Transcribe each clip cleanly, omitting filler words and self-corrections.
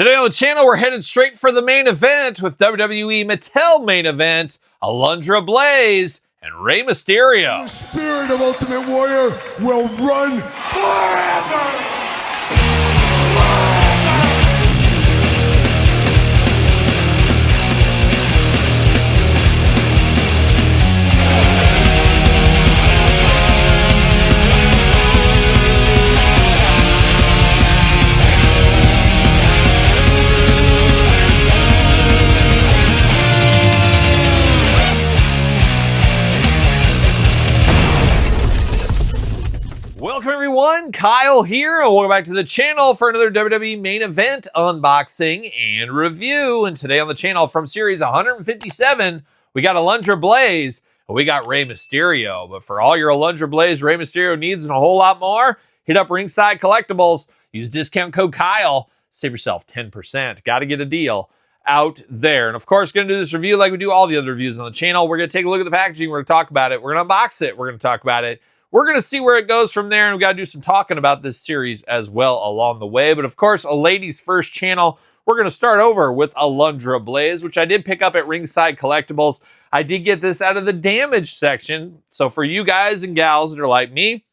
Today on the channel, we're headed straight for the main event with WWE Mattel main event, Alundra Blayze and Rey Mysterio. The spirit of Ultimate Warrior will run forever! Welcome everyone, Kyle here, and welcome back to the channel for another WWE main event unboxing and review. And today on the channel from series 157, we got Alundra Blayze and we got Rey Mysterio. But for all your Alundra Blayze, Rey Mysterio needs and a whole lot more, hit up Ringside Collectibles, use discount code Kyle, save yourself 10%. Got to get a deal out there. And of course, going to do this review like we do all the other reviews on the channel. We're going to take a look at the packaging, we're going to talk about it, we're going to unbox it, we're going to talk about it. We're going to see where it goes from there, and we got to do some talking about this series as well along the way. But of course, a ladies first channel. We're going to start over with Alundra Blayze, which I did pick up at Ringside Collectibles. I did get this out of the damage section. So for you guys and gals that are like me,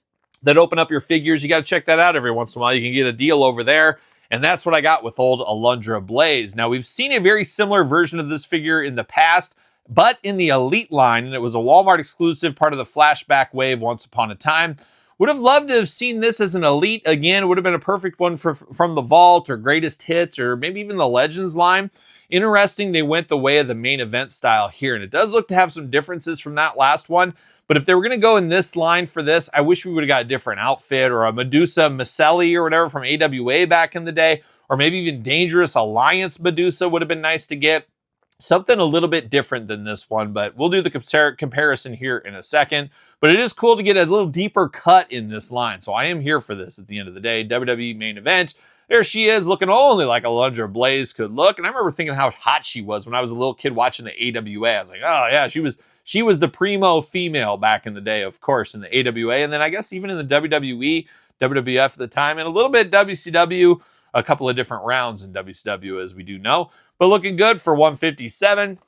that open up your figures, you got to check that out every once in a while. You can get a deal over there. And that's what I got with old Alundra Blayze. Now, we've seen a very similar version of this figure in the past, but in the Elite line, and it was a Walmart exclusive, part of the flashback wave once upon a time. Would have loved to have seen this as an Elite again. It would have been a perfect one from the Vault or Greatest Hits or maybe even the Legends line. Interesting, they went the way of the main event style here, and it does look to have some differences from that last one. But if they were going to go in this line for this, I wish we would have got a different outfit or a Medusa Maselli or whatever from AWA back in the day, or maybe even Dangerous Alliance Medusa would have been nice to get. Something a little bit different than this one, but we'll do the comparison here in a second. But it is cool to get a little deeper cut in this line. So I am here for this at the end of the day. WWE main event. There she is, looking only like Alundra Blayze could look. And I remember thinking how hot she was when I was a little kid watching the AWA. I was like, oh yeah, she was the primo female back in the day, of course, in the AWA. And then I guess even in the WWE, WWF at the time, and a little bit WCW, a couple of different rounds in WCW, as we do know. But looking good for 157.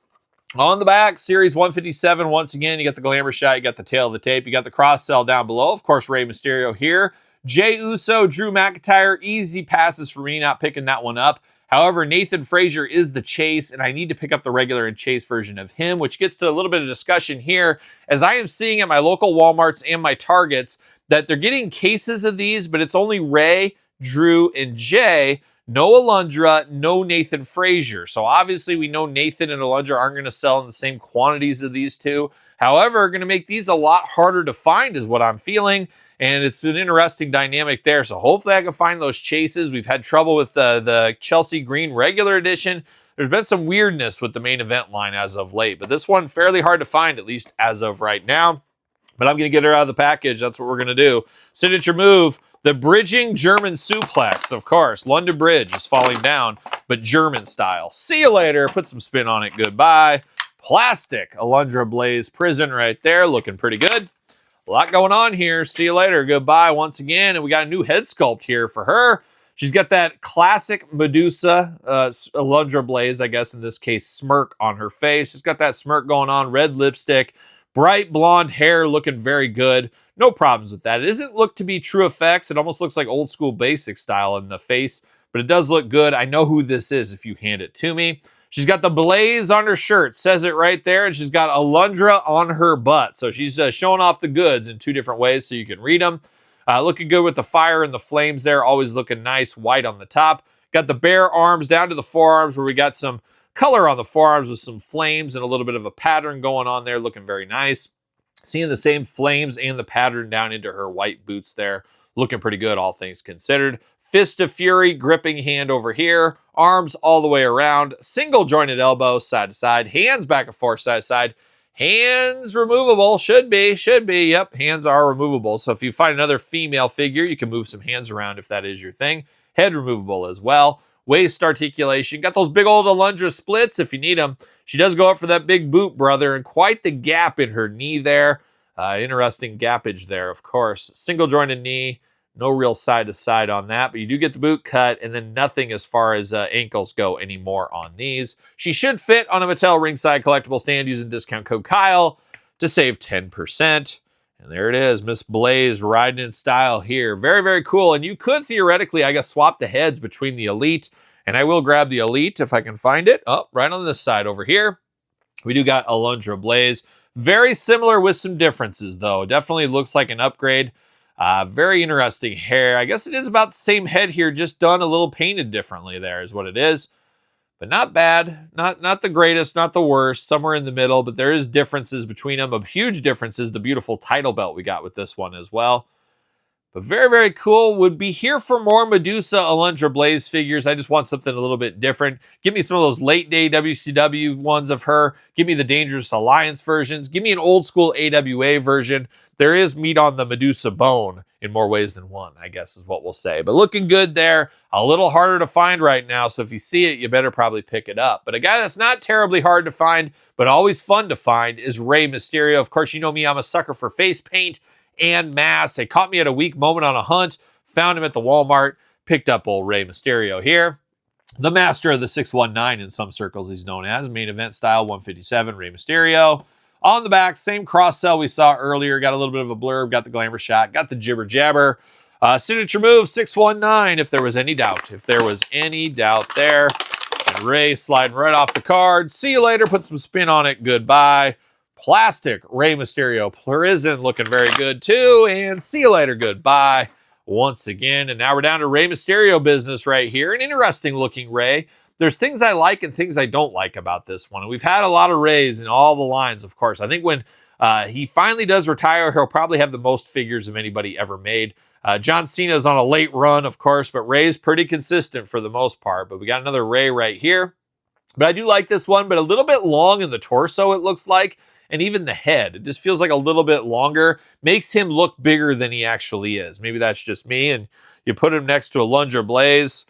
On the back, Series 157, once again, you got the glamour shot, you got the tail of the tape, you got the cross-sell down below. Of course, Rey Mysterio here. Jey Uso, Drew McIntyre, easy passes for me, not picking that one up. However, Nathan Frazier is the chase, and I need to pick up the regular and chase version of him, which gets to a little bit of discussion here, as I am seeing at my local Walmarts and my Targets that they're getting cases of these, but it's only Rey, Drew, and Jey. No Alundra, no Nathan Frazier. So obviously we know Nathan and Alundra aren't going to sell in the same quantities of these two. However, going to make these a lot harder to find is what I'm feeling. And it's an interesting dynamic there. So hopefully I can find those chases. We've had trouble with the Chelsea Green regular edition. There's been some weirdness with the main event line as of late. But this one fairly hard to find, at least as of right now. But I'm going to get her out of the package. That's what we're going to do. Signature move. The bridging German suplex, of course. London Bridge is falling down, but German style. See you later. Put some spin on it. Goodbye. Plastic Alundra Blayze prison right there. Looking pretty good. A lot going on here. See you later. Goodbye once again. And we got a new head sculpt here for her. She's got that classic Medusa, Alundra Blayze, I guess in this case, smirk on her face. She's got that smirk going on. Red lipstick. Bright blonde hair, looking very good. No problems with that. It doesn't look to be true effects. It almost looks like old school basic style in the face, but it does look good. I know who this is if you hand it to me. She's got the Blayze on her shirt. Says it right there. And she's got Alundra on her butt. So she's showing off the goods in two different ways so you can read them. Looking good with the fire and the flames there. Always looking nice. White on the top. Got the bare arms down to the forearms where we got some color on the forearms with some flames and a little bit of a pattern going on there, looking very nice. Seeing the same flames and the pattern down into her white boots there, looking pretty good, all things considered. Fist of Fury, gripping hand over here, arms all the way around, single jointed elbow, side to side, hands back and forth, side to side, hands removable, should be, yep, hands are removable. So if you find another female figure, you can move some hands around if that is your thing. Head removable as well. Waist articulation. Got those big old Alundra splits if you need them. She does go up for that big boot, brother, and quite the gap in her knee there. Interesting gappage there, of course. Single jointed knee. No real side-to-side on that, but you do get the boot cut, and then nothing as far as ankles go anymore on these. She should fit on a Mattel ringside collectible stand using discount code Kyle to save 10%. And there it is, Miss Blayze riding in style here. Very, very cool. And you could theoretically, I guess, swap the heads between the Elite, and I will grab the Elite if I can find it. Oh, right on this side over here. We do got Alundra Blayze. Very similar with some differences, though. Definitely looks like an upgrade. Very interesting hair. I guess it is about the same head here, just done a little painted differently there is what it is. But not bad. Not the greatest, not the worst. Somewhere in the middle, but there is differences between them. A huge difference is the beautiful title belt we got with this one as well. But very, very cool. Would be here for more Medusa Alundra Blayze figures. I just want something a little bit different. Give me some of those late day WCW ones of her. Give me the Dangerous Alliance versions. Give me an old school AWA version. There is meat on the Medusa bone in more ways than one, I guess is what we'll say. But looking good there. A little harder to find right now, so if you see it, you better probably pick it up. But a guy that's not terribly hard to find, but always fun to find is Rey Mysterio. Of course, you know me, I'm a sucker for face paint and masks. They caught me at a weak moment on a hunt, found him at the Walmart, picked up old Rey Mysterio here. The master of the 619 in some circles he's known as. Main event style 157, Rey Mysterio. On the back, same cross sell we saw earlier. Got a little bit of a blurb, got the glamour shot, got the jibber jabber. Signature move 619 if there was any doubt. If there was any doubt there. And Rey sliding right off the card. See you later. Put some spin on it. Goodbye. Plastic Rey Mysterio Prison looking very good too. And see you later. Goodbye once again. And now we're down to Rey Mysterio business right here. An interesting looking Rey. There's things I like and things I don't like about this one. And we've had a lot of Reys in all the lines, of course. I think when he finally does retire, he'll probably have the most figures of anybody ever made. John Cena's on a late run, of course, but Rey's pretty consistent for the most part. But we got another Rey right here. But I do like this one, but a little bit long in the torso, it looks like. And even the head, it just feels like a little bit longer. Makes him look bigger than he actually is. Maybe that's just me. And you put him next to Alundra Blayze.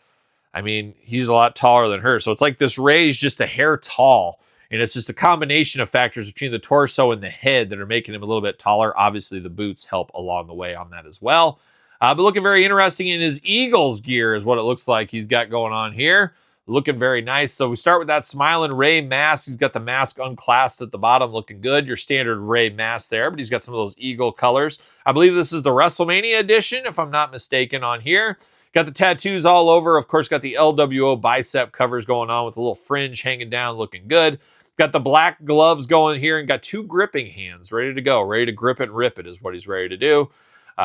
I mean, he's a lot taller than her. So it's like this Rey's just a hair tall. And it's just a combination of factors between the torso and the head that are making him a little bit taller. Obviously, the boots help along the way on that as well. But looking very interesting in his Eagles gear is what it looks like he's got going on here. Looking very nice. So we start with that smiling Rey mask. He's got the mask unclasped at the bottom, looking good. Your standard Rey mask there, but he's got some of those Eagle colors. I believe this is the WrestleMania edition, if I'm not mistaken, on here. Got the tattoos all over. Of course, got the LWO bicep covers going on with a little fringe hanging down, looking good. Got the black gloves going here and got two gripping hands ready to go. Ready to grip it and rip it is what he's ready to do.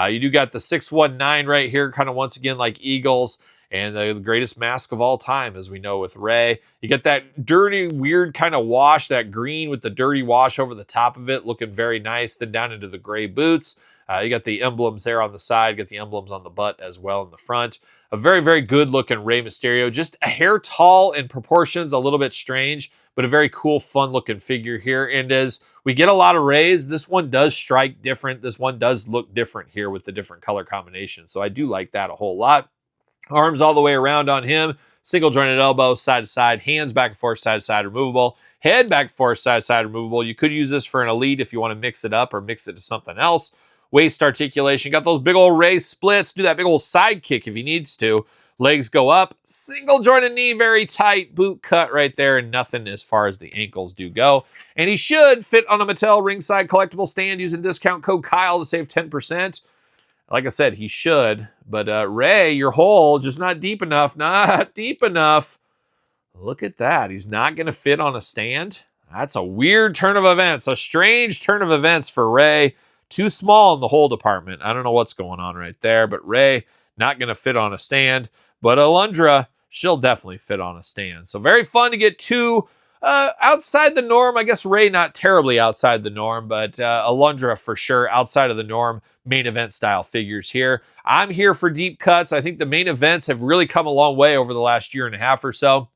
You do got the 619 right here, kind of once again like Eagles. And the greatest mask of all time, as we know with Rey. You get that dirty, weird kind of wash, that green with the dirty wash over the top of it, looking very nice. Then down into the gray boots. You got the emblems there on the side, got the emblems on the butt as well in the front. A very, very good looking Rey Mysterio. Just a hair tall in proportions, a little bit strange, but a very cool, fun looking figure here. And as we get a lot of Reys, this one does strike different. This one does look different here with the different color combinations. So I do like that a whole lot. Arms all the way around on him. Single jointed elbow, side to side. Hands back and forth, side to side, removable. Head back and forth, side to side, removable. You could use this for an Elite if you want to mix it up or mix it to something else. Waist articulation. Got those big old Rey splits. Do that big old side kick if he needs to. Legs go up. Single jointed knee, very tight. Boot cut right there. And nothing as far as the ankles do go. And he should fit on a Mattel ringside collectible stand using discount code Kyle to save 10%. Like I said, he should. But Rey, your hole, just not deep enough. Not deep enough. Look at that. He's not going to fit on a stand. That's a weird turn of events. A strange turn of events for Rey. Too small in the hole department. I don't know what's going on right there. But Rey, not going to fit on a stand. But Alundra, she'll definitely fit on a stand. So very fun to get two outside the norm. I guess Rey not terribly outside the norm, but Alundra for sure outside of the norm. Main event style figures here. I'm here for deep cuts. I think the main events have really come a long way over the last year and a half or so.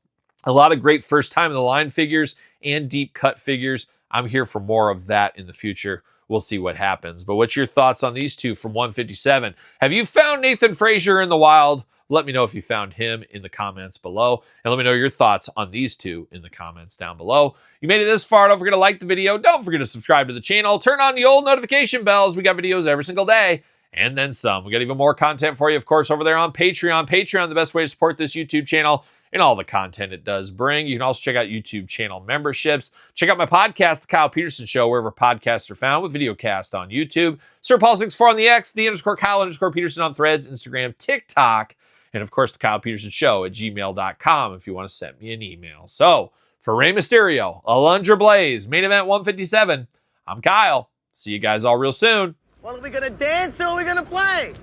A lot of great first time in the line figures and deep cut figures. I'm here for more of that in the future. We'll see what happens. But what's your thoughts on these two from 157? Have you found Nathan Frazier in the wild? Let me know if you found him in the comments below. And let me know your thoughts on these two in the comments down below. You made it this far. Don't forget to like the video. Don't forget to subscribe to the channel. Turn on the old notification bells. We got videos every single day. and then some. We got even more content for you, of course, over there on Patreon. Patreon, the best way to support this YouTube channel and all the content it does bring. You can also check out YouTube channel memberships. Check out my podcast, The Kyle Peterson Show, wherever podcasts are found, with videocast on YouTube. Sir Paul64 on the X, _Kyle_Peterson on Threads, Instagram, TikTok, and of course, TheKylePetersonShow at gmail.com if you want to send me an email. So, for Rey Mysterio, Alundra Blayze, main event 157, I'm Kyle. See you guys all real soon. Well, are we gonna dance or are we gonna play?